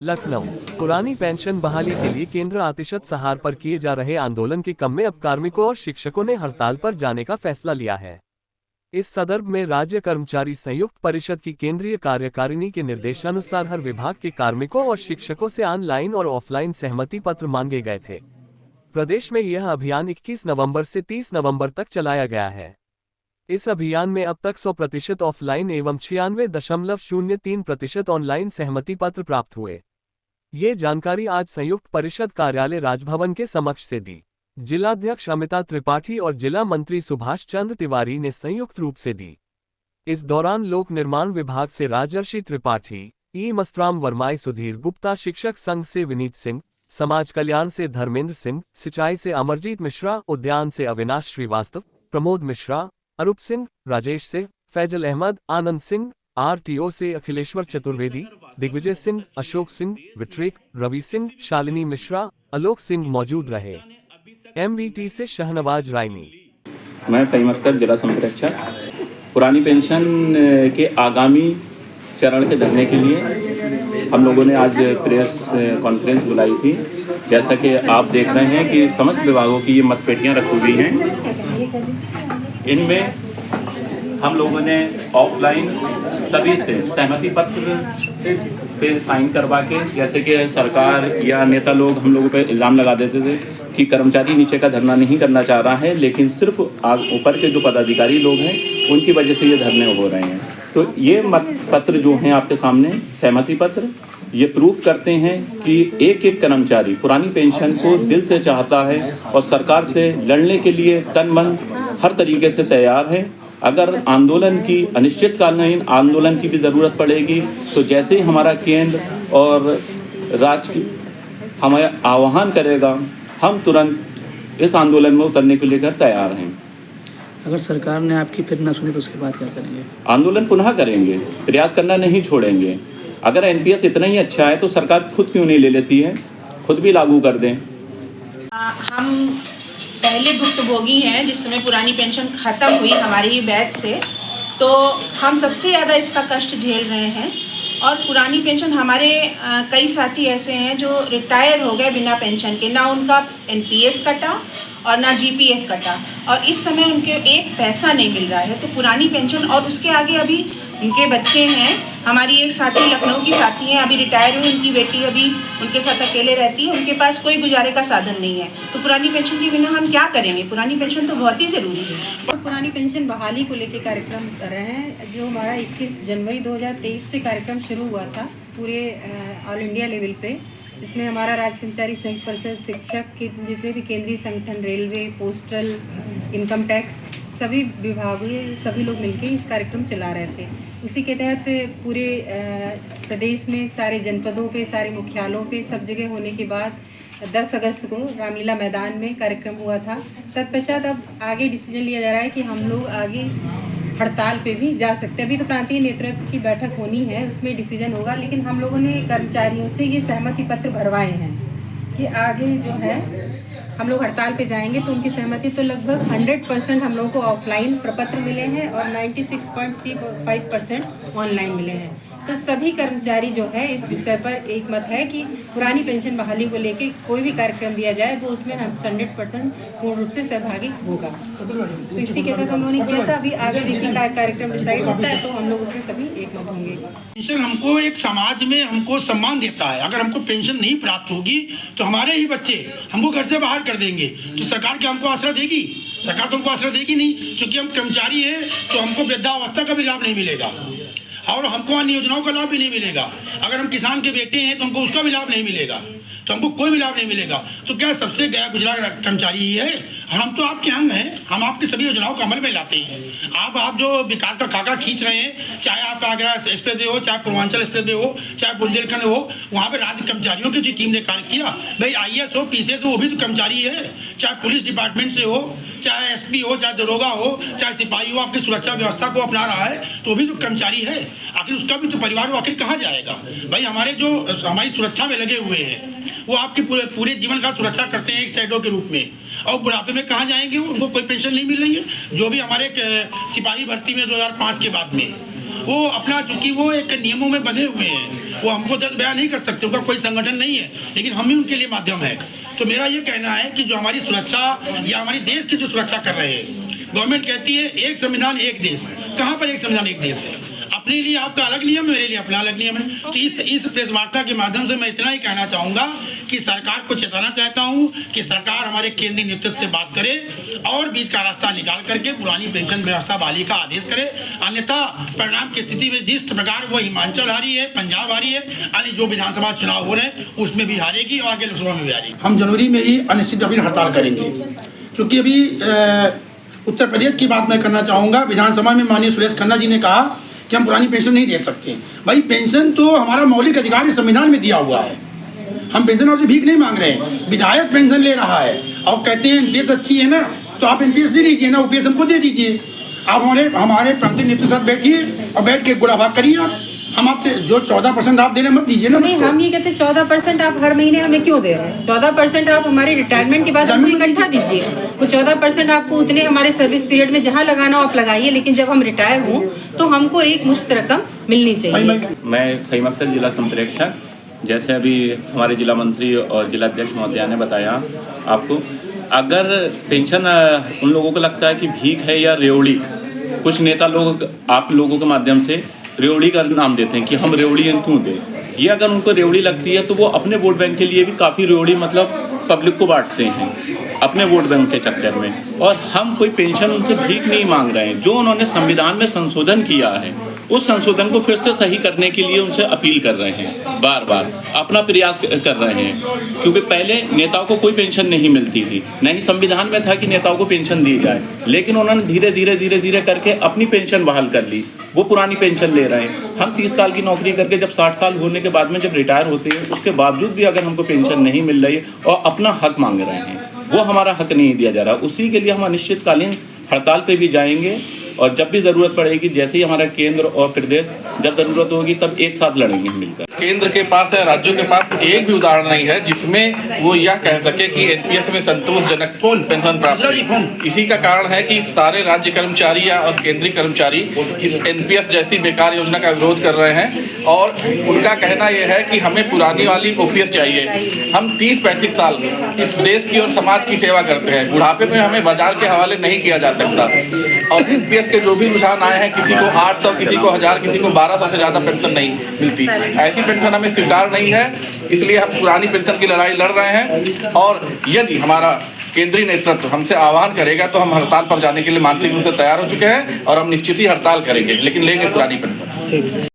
लखनऊ। पुरानी पेंशन बहाली के लिए केंद्र आतिशत सहार पर किए जा रहे आंदोलन के क्रम में अब कार्मिकों और शिक्षकों ने हड़ताल पर जाने का फैसला लिया है। इस संदर्भ में राज्य कर्मचारी संयुक्त परिषद की केंद्रीय कार्यकारिणी के निर्देशानुसार हर विभाग के कार्मिकों और शिक्षकों से ऑनलाइन और ऑफलाइन सहमति पत्र मांगे गए थे। प्रदेश में यह अभियान 21 नवंबर से 30 नवंबर तक चलाया गया है। इस अभियान में अब तक 100% ऑफलाइन एवं 96.03% ऑनलाइन सहमति पत्र प्राप्त हुए। ये जानकारी आज संयुक्त परिषद कार्यालय राजभवन के समक्ष से दी। जिलाध्यक्ष अमिता त्रिपाठी और जिला मंत्री सुभाष चंद्र तिवारी ने संयुक्त रूप से दी। इस दौरान लोक निर्माण विभाग से राजर्षि त्रिपाठी, ई मस्तराम वर्माई, सुधीर गुप्ता, शिक्षक संघ से विनीत सिंह, समाज कल्याण से धर्मेंद्र सिंह, सिंचाई से अमरजीत मिश्रा, उद्यान से अविनाश श्रीवास्तव, प्रमोद मिश्रा, अरूप सिंह, राजेश से फैजल अहमद, आनंद सिंह, आरटीओ से अखिलेश्वर चतुर्वेदी, दिग्विजय सिंह, अशोक सिंह, विट्रेक, रवि सिंह, शालिनी मिश्रा, आलोक सिंह मौजूद रहे। एमवीटी से शहनवाज रायनी। मैं फहीम अख्तर, जिला संप्रेक्षक। पुरानी पेंशन के आगामी चरण के धरने के लिए हम लोगों ने आज प्रेस कॉन्फ्रेंस बुलाई थी। जैसा कि आप देख रहे हैं कि समस्त विभागों की ये मतपेटियाँ रखी हुई हैं। इनमें हम लोगों ने ऑफलाइन सभी से सहमति पत्र पे साइन करवा के, जैसे कि सरकार या नेता लोग हम लोगों पे इल्ज़ाम लगा देते थे कि कर्मचारी नीचे का धरना नहीं करना चाह रहा है, लेकिन सिर्फ ऊपर के जो पदाधिकारी लोग हैं उनकी वजह से ये धरने हो रहे हैं। तो ये मत पत्र जो हैं आपके सामने, सहमति पत्र, ये प्रूफ करते हैं कि एक एक कर्मचारी पुरानी पेंशन को दिल से चाहता है और सरकार से लड़ने के लिए तन मन हर तरीके से तैयार है। अगर आंदोलन की, अनिश्चितकालीन आंदोलन की भी ज़रूरत पड़ेगी तो जैसे ही हमारा केंद्र और राज्य हमें आह्वान करेगा, हम तुरंत इस आंदोलन में उतरने को लेकर तैयार हैं। अगर सरकार ने आपकी फिर ना सुनी तो उसके बाद क्या करेंगे? आंदोलन पुनः करेंगे, प्रयास करना नहीं छोड़ेंगे। अगर एनपीएस इतना ही अच्छा है तो सरकार खुद क्यों नहीं ले लेती है, खुद भी लागू कर दें। हम पहले भुक्तभोगी हैं जिस समय पुरानी पेंशन ख़त्म हुई हमारी ही बैच से, तो हम सबसे ज़्यादा इसका कष्ट झेल रहे हैं। और पुरानी पेंशन हमारे कई साथी ऐसे हैं जो रिटायर हो गए बिना पेंशन के, ना उनका एनपीएस कटा और ना जीपीएफ कटा, और इस समय उनके एक पैसा नहीं मिल रहा है। तो पुरानी पेंशन और उसके आगे अभी उनके बच्चे हैं। हमारी एक साथी लखनऊ की साथी हैं, अभी रिटायर हुई, उनकी बेटी अभी उनके साथ अकेले रहती है, उनके पास कोई गुजारे का साधन नहीं है। तो पुरानी पेंशन के बिना हम क्या करेंगे? पुरानी पेंशन तो बहुत ही ज़रूरी है। और पुरानी पेंशन बहाली को लेकर कार्यक्रम कर रहे हैं, जो हमारा 21 जनवरी 2023 से कार्यक्रम शुरू हुआ था पूरे ऑल इंडिया लेवल पे। इसमें हमारा राज्य कर्मचारी संयुक्त परिषद, शिक्षक के जितने भी केंद्रीय संगठन, रेलवे, पोस्टल, इनकम टैक्स, सभी विभागीय सभी लोग मिलकर इस कार्यक्रम चला रहे थे। उसी के तहत पूरे प्रदेश में सारे जनपदों पे, सारे मुख्यालयों पे, सब जगह होने के बाद 10 अगस्त को रामलीला मैदान में कार्यक्रम हुआ था। तत्पश्चात अब आगे डिसीजन लिया जा रहा है कि हम लोग आगे हड़ताल पे भी जा सकते हैं। अभी तो प्रांतीय नेतृत्व की बैठक होनी है, उसमें डिसीजन होगा, लेकिन हम लोगों ने कर्मचारियों से ये सहमति पत्र भरवाए हैं कि आगे जो है हम लोग हड़ताल पे जाएंगे। तो उनकी सहमति तो लगभग 100% हम लोगों को ऑफलाइन प्रपत्र मिले हैं और 96.35% ऑनलाइन मिले हैं। तो सभी कर्मचारी जो है इस विषय पर एक मत है कि पुरानी पेंशन बहाली को लेके कोई भी कार्यक्रम दिया जाए वो उसमें 100% पूर्ण रूप से सहभागी होगा। तो इसी के साथ हम लोगों ने किया था। अभी आगे देखिए कार्यक्रम डिसाइड होता है तो हम लोग उसमें सभी एक मत होंगे। पेंशन हमको एक समाज में हमको सम्मान देता है। अगर हमको पेंशन नहीं प्राप्त होगी तो हमारे ही बच्चे हमको घर से बाहर कर देंगे। तो सरकार क्या हमको आश्रय देगी? सरकार तो हमको आश्रय देगी नहीं। चूँकि हम कर्मचारी हैं तो हमको वृद्धावस्था का भी लाभ नहीं मिलेगा और हमको अन्य योजनाओं का लाभ भी नहीं मिलेगा। अगर हम किसान के बेटे हैं तो हमको उसका भी लाभ नहीं मिलेगा, तो हमको कोई भी लाभ नहीं मिलेगा। तो क्या सबसे गया गुजरा कर्मचारी ही है? हम तो आपके अंग हैं, हम आपकी सभी योजनाओं को अमल में लाते हैं। आप जो विकास का खाका खींच रहे हैं, चाहे आपका आगरा एक्सप्रेस हो, चाहे पूर्वांचल एक्सप्रेस हो, चाहे बुंदेलखंड हो, वहाँ पे राज्य कर्मचारियों की जो टीम ने कार्य किया, भाई IAS हो, PCS हो, वो भी तो कर्मचारी है। चाहे पुलिस डिपार्टमेंट से हो, चाहे SP हो, चाहे दरोगा हो, चाहे सिपाही हो, आपकी सुरक्षा व्यवस्था को अपना रहा है तो भी तो कर्मचारी है। आखिर उसका भी तो परिवार आखिर कहाँ जाएगा? भाई हमारे जो हमारी सुरक्षा में लगे हुए हैं वो आपके पूरे जीवन का सुरक्षा करते हैं एक शैडो के रूप में। और बुढ़ापे में कहाँ जाएंगे वो, उनको कोई पेंशन नहीं मिल रही है। जो भी हमारे सिपाही भर्ती में 2005 के बाद में वो अपना, चूंकि वो एक नियमों में बंधे हुए हैं, वो हमको दर्द बयान नहीं कर सकते, उनका कोई संगठन नहीं है, लेकिन हम ही उनके लिए माध्यम है। तो मेरा ये कहना है कि जो हमारी सुरक्षा या हमारे देश की जो सुरक्षा कर रहे हैं, गवर्नमेंट कहती है एक संविधान एक देश, कहाँ पर एक संविधान एक देश है? अपने लिए आपका अलग नियम है, मेरे लिए अपना अलग नियम है। तो इस प्रेस वार्ता के माध्यम से मैं इतना ही कहना चाहूँगा कि सरकार को चेताना चाहता हूँ कि सरकार हमारे केंद्रीय नेतृत्व से बात करे और बीच का रास्ता निकाल करके पुरानी पेंशन व्यवस्था बहाली का आदेश करे। अन्यथा परिणाम की स्थिति में जिस प्रकार वो हिमाचल हारी है, पंजाब हारी है, यानी जो विधानसभा चुनाव हो रहे हैं उसमें भी हारेगी और आगे लोकसभा में भी हारेगी। हम जनवरी में ही अनिश्चितकालीन हड़ताल करेंगे, क्योंकि अभी उत्तर प्रदेश की बात मैं करना चाहूँगा। विधानसभा में माननीय सुरेश खन्ना जी ने कहा कि हम पुरानी पेंशन नहीं दे सकते। भाई पेंशन तो हमारा मौलिक अधिकार इस संविधान में दिया हुआ है, हम पेंशन आपसे भीख नहीं मांग रहे हैं। विधायक पेंशन ले रहा है और कहते हैं एनपीएस अच्छी है ना, तो आप एनपीएस दे दीजिए ना, ओपीएस हमको दे दीजिए। आप हमारे प्रांतीय नेतृत्व के साथ बैठिए और बैठ के गुड़ा भाग करिए। हम आपसे जो 14% आप देने मत दीजिए ना। नहीं, हम ये कहते हैं 14% आप हर महीने हमें क्यों दे रहे हैं? 14% आप हमारी रिटायरमेंट के बाद हमको इकट्ठा दीजिए। वो 14% आपको उतने हमारे सर्विस पीरियड में जहाँ लगाना हो आप लगाइए, लेकिन जब हम रिटायर हों तो हमको एक मुश्त रकम मिलनी चाहिए। मैं फहीम अख्तर, जिला संप्रेक्षक। जैसे अभी हमारे जिला मंत्री और जिला अध्यक्ष महोदया ने बताया आपको, अगर पेंशन उन लोगों को लगता है कि भीख है या रेवड़ी, कुछ नेता लोग आप लोगों के माध्यम से रेवड़ी का नाम देते हैं कि हम रेवड़ी क्यों दें। ये अगर उनको रेवड़ी लगती है तो वो अपने वोट बैंक के लिए भी काफ़ी रेवड़ी मतलब पब्लिक को बांटते हैं अपने वोट बैंक के चक्कर में। और हम कोई पेंशन उनसे भीख नहीं मांग रहे हैं। जो उन्होंने संविधान में संशोधन किया है उस संशोधन को फिर से सही करने के लिए उनसे अपील कर रहे हैं, बार बार अपना प्रयास कर रहे हैं। क्योंकि पहले नेताओं को कोई पेंशन नहीं मिलती थी, नहीं संविधान में था कि नेताओं को पेंशन दी जाए, लेकिन उन्होंने धीरे धीरे करके अपनी पेंशन बहाल कर ली। वो पुरानी पेंशन ले रहे हैं। हम 30 साल की नौकरी करके जब 60 साल होने के बाद में जब रिटायर होते हैं, उसके बावजूद भी अगर हमको पेंशन नहीं मिल रही है और अपना हक मांग रहे हैं, वो हमारा हक नहीं दिया जा रहा, उसी के लिए हम अनिश्चितकालीन हड़ताल पे भी जाएंगे। और जब भी ज़रूरत पड़ेगी, जैसे ही हमारा केंद्र और प्रदेश जब ज़रूरत होगी तब एक साथ लड़ेंगे मिलकर। केंद्र के पास या राज्यों के पास एक भी उदाहरण नहीं है जिसमें वो यह कह सके कि एनपीएस में संतोषजनक पेंशन प्राप्त है। इसी का कारण है कि सारे राज्य कर्मचारी और केंद्रीय कर्मचारी इस एनपीएस जैसी बेकार योजना का विरोध कर रहे हैं और उनका कहना यह है कि हमें पुरानी वाली ओपीएस चाहिए। हम 30-35 साल इस देश की और समाज की सेवा करते हैं, बुढ़ापे में हमें बाजार के हवाले नहीं किया जा सकता। और एनपीएस के जो भी रुझान आए हैं, किसी को 800, किसी को 1000, किसी को 1200 से ज़्यादा पेंशन नहीं मिलती। ऐसी पेंशन हमें स्वीकार नहीं है, इसलिए हम पुरानी पेंशन की लड़ाई लड़ रहे हैं। और यदि हमारा केंद्रीय नेतृत्व हमसे आह्वान करेगा तो हम हड़ताल पर जाने के लिए मानसिक रूप से तैयार हो चुके हैं और हम निश्चित ही हड़ताल करेंगे, लेकिन लेंगे पुरानी पेंशन।